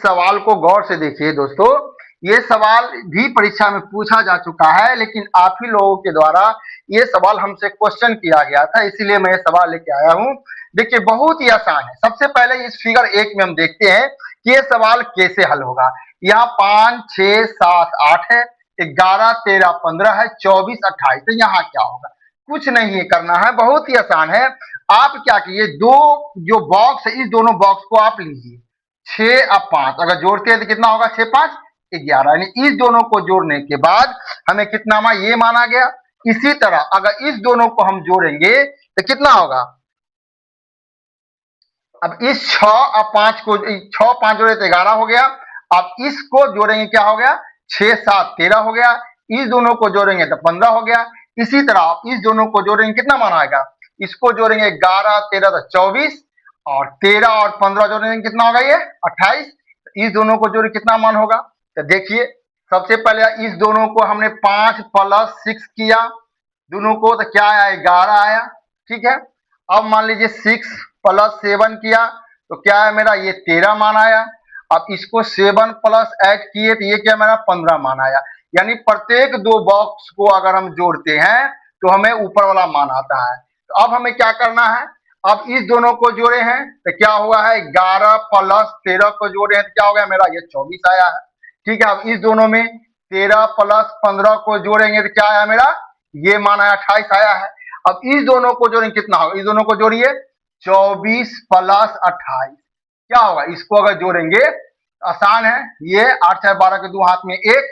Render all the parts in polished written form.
सवाल को गौर से देखिए दोस्तों। ये सवाल भी परीक्षा में पूछा जा चुका है, लेकिन आप ही लोगों के द्वारा ये सवाल हमसे क्वेश्चन किया गया था, इसीलिए मैं ये सवाल लेके आया हूं। देखिए बहुत ही आसान है। सबसे पहले इस फिगर 1 में हम देखते हैं कि ये सवाल कैसे हल होगा। यहाँ 5, 6, 7, 8 है, 11, 13, 15 है, 24, 28। तो यहाँ क्या होगा? कुछ नहीं करना है, बहुत ही आसान है। आप क्या कीजिए, दो जो बॉक्स है इस दोनों बॉक्स को आप लीजिए, 6 और 5 अगर जोड़ते हैं तो कितना होगा? 6, 5, 11। यानी इस दोनों को जोड़ने के बाद हमें कितना मान ये माना गया। इसी तरह अगर इस दोनों को हम जोड़ेंगे तो कितना होगा? अब इस 6 और 5 को 6, 5 जोड़े तो 11 हो गया। अब इसको जोड़ेंगे क्या हो गया? 6, 7, 13 हो गया। इस दोनों को जोड़ेंगे तो 15 हो गया। इसी तरह इस दोनों को जोड़ेंगे कितना मान आएगा? इसको जोड़ेंगे 11, 13 तो 24, और 13 और 15 जोड़ेंगे कितना होगा? ये 28। इस दोनों को जोड़े कितना मान होगा? तो देखिए सबसे पहले इस दोनों को हमने 5 + 6 किया, दोनों को तो क्या आया? 11 आया। ठीक है, अब मान लीजिए 6 + 7 किया तो क्या है मेरा? ये 13 मान आया। अब इसको 7 + 8 किए तो ये क्या मेरा? 15 मान आया। यानी प्रत्येक दो बॉक्स को अगर हम जोड़ते हैं तो हमें ऊपर वाला मान आता है। तो अब हमें क्या करना है? अब इस दोनों को जोड़े हैं तो क्या हुआ है? 11 + 13 को जोड़े हैं तो क्या हो गया मेरा? ये 24 आया है। ठीक है, अब इस दोनों में 13 + 15 को जोड़ेंगे तो क्या आया मेरा? ये मान आया 28 आया है। अब इस दोनों को जोड़ेंगे कितना होगा? इस दोनों को जोड़िए, 24 + 28 क्या होगा? इसको अगर जोड़ेंगे आसान है, ये 8, 4, 12 के 2 हाथ में 1,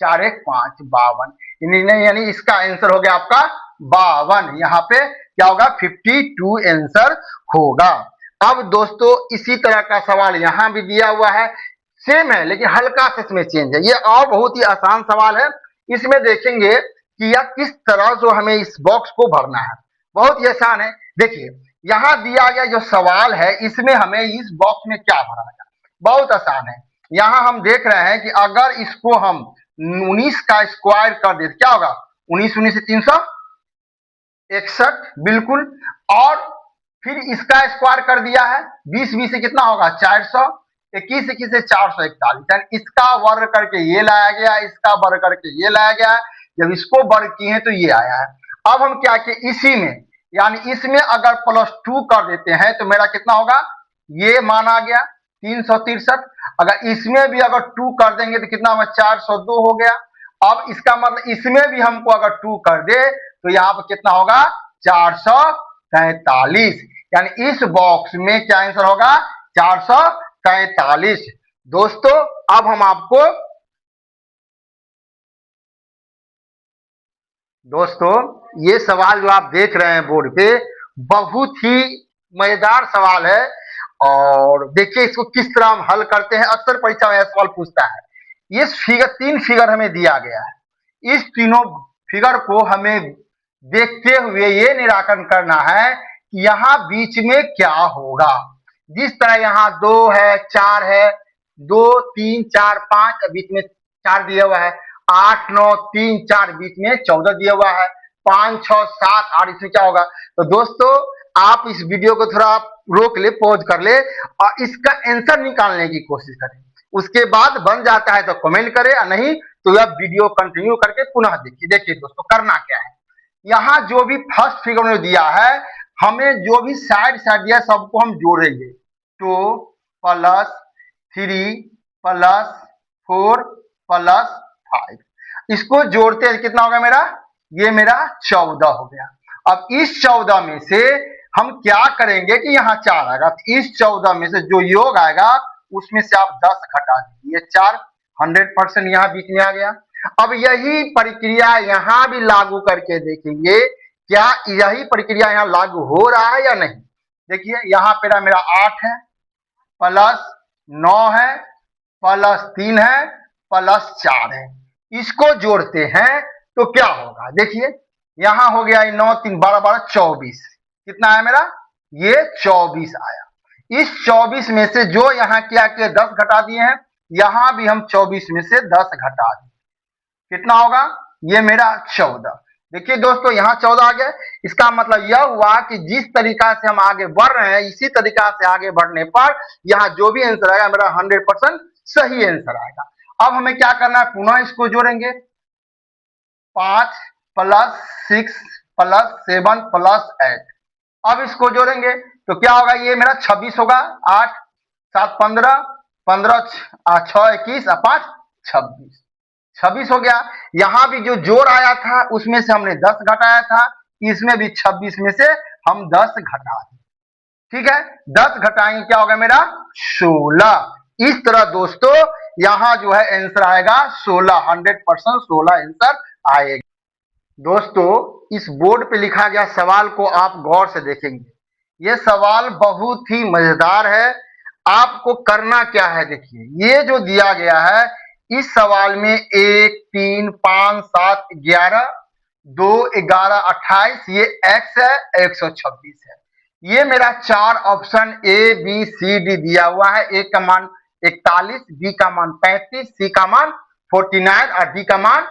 4, 1, 5, 52। यानी इसका आंसर हो गया आपका 52। यहाँ पे क्या होगा? 52 आंसर होगा। अब दोस्तों इसी तरह का सवाल यहाँ भी दिया हुआ है, सेम है लेकिन हल्का सा इसमें चेंज है। ये और बहुत ही आसान सवाल है। इसमें देखेंगे कि यह किस तरह जो हमें इस बॉक्स को भरना है। बहुत ही आसान है। देखिए यहाँ दिया गया जो सवाल है इसमें हमें इस बॉक्स में क्या भरना है? बहुत आसान है। यहाँ हम देख रहे हैं कि अगर इसको हम 19 का स्क्वायर कर दे तो क्या होगा? 19, 19 से 361 बिल्कुल। और फिर इसका स्क्वायर कर दिया है, 20, 20 से कितना होगा? 400, 21, 21 से 441। यानी इसका वर्ग करके ये लाया गया, इसका वर्ग करके ये लाया गया। जब इसको वर्ग किए हैं तो ये आया है। अब हम क्या किए? इसी में यानी इसमें अगर +2 कर देते हैं तो मेरा कितना होगा? ये मान आ गया 363। अगर इसमें भी अगर 2 कर देंगे तो कितना होगा? 402 हो गया। अब इसका मतलब इसमें भी हमको अगर 2 कर दे तो यहाँ पर कितना होगा? 443। यानी इस बॉक्स में क्या आंसर होगा? 443। दोस्तों अब हम आपको ये सवाल जो आप देख रहे हैं बोर्ड पे बहुत ही मजेदार सवाल है। और देखिए इसको किस तरह हम हल करते हैं। अक्सर परीक्षा में यह सवाल पूछता है। ये फिगर 3 फिगर हमें दिया गया है। इस तीनों फिगर को हमें देखते हुए ये निराकरण करना है कि यहाँ बीच में क्या होगा। जिस तरह यहाँ 2 है, 4 है, 2, 3, 4, 5 बीच में 4 दिया हुआ है, 8, 9, 3, 4 बीच में 14 दिया हुआ है, 5, 6, 7, 8 इसमें क्या होगा? तो दोस्तों आप इस वीडियो को थोड़ा रोक ले, पॉज कर ले और इसका आंसर निकालने की कोशिश करें। उसके बाद बन जाता है तो कमेंट करें, और नहीं तो यह वीडियो कंटिन्यू करके पुनः देखिए। देखिए दोस्तों करना क्या है, यहाँ जो भी फर्स्ट फिगर में दिया है हमें जो भी साइड साइड दिया सबको हम जोड़ेंगे। 2 + 3 + 4 + 5 इसको जोड़ते हैं कितना होगा मेरा? ये मेरा 14 हो गया। अब इस 14 में से हम क्या करेंगे कि यहाँ 4 आएगा, तो इस 14 में से जो योग आएगा उसमें से आप 10 घटा दीजिए। 4 100% यहाँ बीच में आ गया। अब यही प्रक्रिया यहाँ भी लागू करके देखेंगे, क्या यही प्रक्रिया यहाँ लागू हो रहा है या नहीं। देखिए यहाँ पे मेरा 8 है, +9 है, +3 है, +4 है। इसको जोड़ते हैं तो क्या होगा? देखिए यहाँ हो गया 9, 3, 12, 12, 24। कितना आया मेरा? ये 24 आया। इस 24 में से जो यहाँ क्या किया 10 घटा दिए हैं, यहाँ भी हम 24 में से 10 घटा दिए, कितना होगा? ये मेरा 14। देखिए दोस्तों यहाँ 14 आ गया। इसका मतलब यह हुआ कि जिस तरीका से हम आगे बढ़ रहे हैं इसी तरीका से आगे बढ़ने पर यहाँ जो भी आंसर आएगा मेरा 100% सही आंसर आएगा। अब हमें क्या करना है, पुनः इसको जोड़ेंगे। 5 प्लस 6 प्लस 7 प्लस 8। अब इसको जोड़ेंगे तो क्या होगा, ये मेरा 26 होगा। 8 7 15, 15 6 21 और 5 26, 26 हो गया। यहां भी जो जोड़ आया था उसमें से हमने 10 घटाया था, इसमें भी 26 में से हम 10 घटा दें। ठीक है, 10 घटाएंगे क्या होगा मेरा 16। इस तरह दोस्तों यहां जो है आंसर आएगा 16, 100% 16 आंसर आएगा। दोस्तों इस बोर्ड पे लिखा गया सवाल को आप गौर से देखेंगे। यह सवाल बहुत ही मजेदार है। आपको करना क्या है, देखिए ये जो दिया गया है इस सवाल में 1 3 5 7 11 2 11 28, ये x है 126 है। ये मेरा 4 option A B C D दिया हुआ है। A का मान 41, B का मान 35, C का मान 49 और D का मान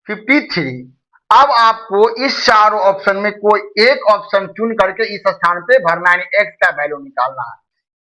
53। अब आपको इस चारों ऑप्शन में कोई एक ऑप्शन चुन करके इस स्थान पे भरना है, x का वैल्यू निकालना है।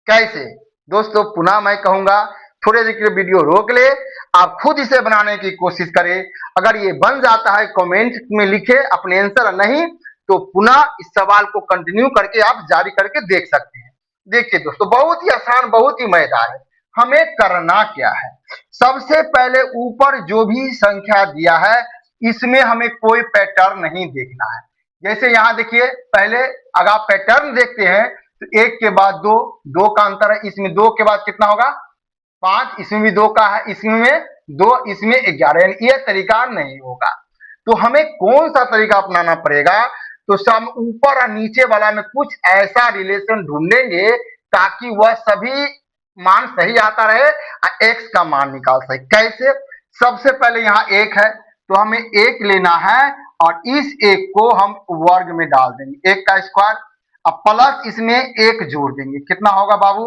कैसे दोस्तों, पुनः मैं कहूंगा थोड़े देर के लिए वीडियो रोक ले, आप खुद इसे बनाने की कोशिश करें। अगर ये बन जाता है कमेंट में लिखे अपने आंसर, नहीं तो पुनः इस सवाल को कंटिन्यू करके आप जारी करके देख सकते हैं। देखिए दोस्तों बहुत ही आसान, बहुत ही मजेदार है। हमें करना क्या है, सबसे पहले ऊपर जो भी संख्या दिया है इसमें हमें कोई पैटर्न नहीं देखना है। जैसे यहाँ देखिए, पहले अगर आप पैटर्न देखते हैं तो 1 के बाद 2, 2 का अंतर है, इसमें 2 के बाद कितना होगा 5, इसमें भी 2 का है, इसमें 2, इसमें 11, यानी यह तरीका नहीं होगा। तो हमें कौन सा तरीका अपनाना पड़ेगा, तो हम ऊपर और नीचे वाला में कुछ ऐसा रिलेशन ढूंढेंगे ताकि वह सभी मान सही आता रहे और x का मान निकाल सके। कैसे, सबसे पहले यहाँ 1 है तो हमें 1 लेना है और इस 1 को हम वर्ग में डाल देंगे, 1 का स्क्वायर। अब प्लस इसमें 1 जोड़ देंगे, कितना होगा बाबू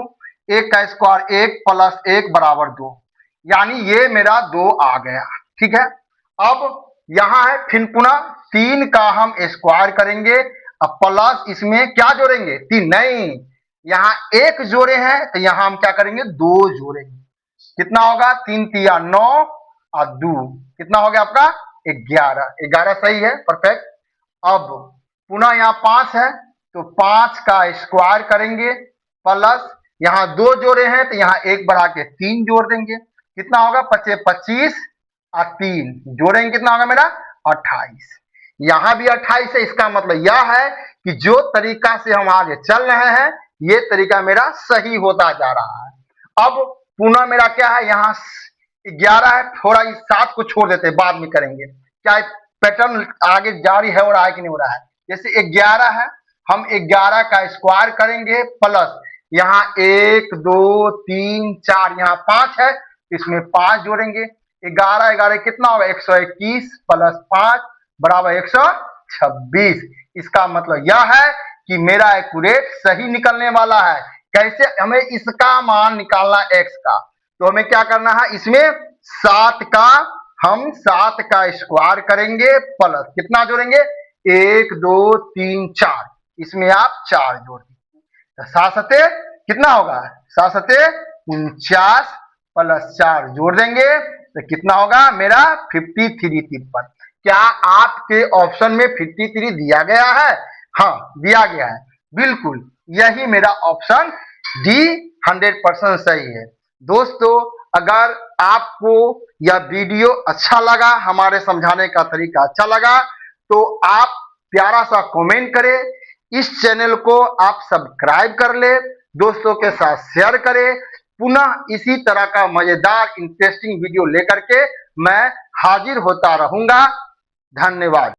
1 का स्क्वायर 1 प्लस 1 बराबर 2, यानी ये मेरा 2 आ गया। ठीक है, अब यहां है फिर पुनः 3 का हम स्क्वायर करेंगे, अब प्लस इसमें क्या जोड़ेंगे 3, नहीं यहाँ 1 जोड़े हैं तो यहां हम क्या करेंगे 2 जोड़ेंगे, कितना होगा 3 तिया 9 और 2 कितना हो गया आपका 11, 11 सही है, परफेक्ट। अब पुनः यहाँ 5 है तो 5 का स्क्वायर करेंगे, प्लस यहाँ 2 जोड़े हैं तो यहाँ 1 बढ़ा के 3 जोड़ देंगे, कितना होगा 25 और 3 जोड़ेंगे, कितना होगा मेरा 28। यहां भी 28 है, इसका मतलब यह है कि जो तरीका से हम आगे चल रहे हैं ये तरीका मेरा सही होता जा रहा है। अब पुनः मेरा क्या है, यहाँ 11 है, थोड़ा इस 7 को छोड़ देते हैं, बाद में करेंगे। क्या पैटर्न आगे जारी है, हो रहा है कि नहीं हो रहा है। जैसे 11 है, हम 11 का स्क्वायर करेंगे, प्लस यहाँ 1 2 3 4 यहाँ 5 है, इसमें 5 जोड़ेंगे, 11 11 कितना होगा 121 प्लस 5 बराबर 126। इसका मतलब यह है कि मेरा एक्यूरेट सही निकलने वाला है। कैसे, हमें इसका मान निकालना x का, तो हमें क्या करना है, इसमें 7 का स्क्वायर करेंगे, प्लस कितना जोड़ेंगे 1 2 3 4, इसमें आप 4 जोड़ दीजिए, तो 7 सते कितना होगा 7 सते 49 प्लस 4 जोड़ देंगे तो कितना होगा मेरा 53। क्या आपके ऑप्शन में 53 दिया गया है? हाँ दिया गया है, बिल्कुल यही मेरा ऑप्शन डी 100% सही है। दोस्तों अगर आपको यह वीडियो अच्छा लगा, हमारे समझाने का तरीका अच्छा लगा, तो आप प्यारा सा कमेंट करें, इस चैनल को आप सब्सक्राइब कर ले, दोस्तों के साथ शेयर करें। पुनः इसी तरह का मजेदार इंटरेस्टिंग वीडियो लेकर के मैं हाजिर होता रहूंगा। धन्यवाद।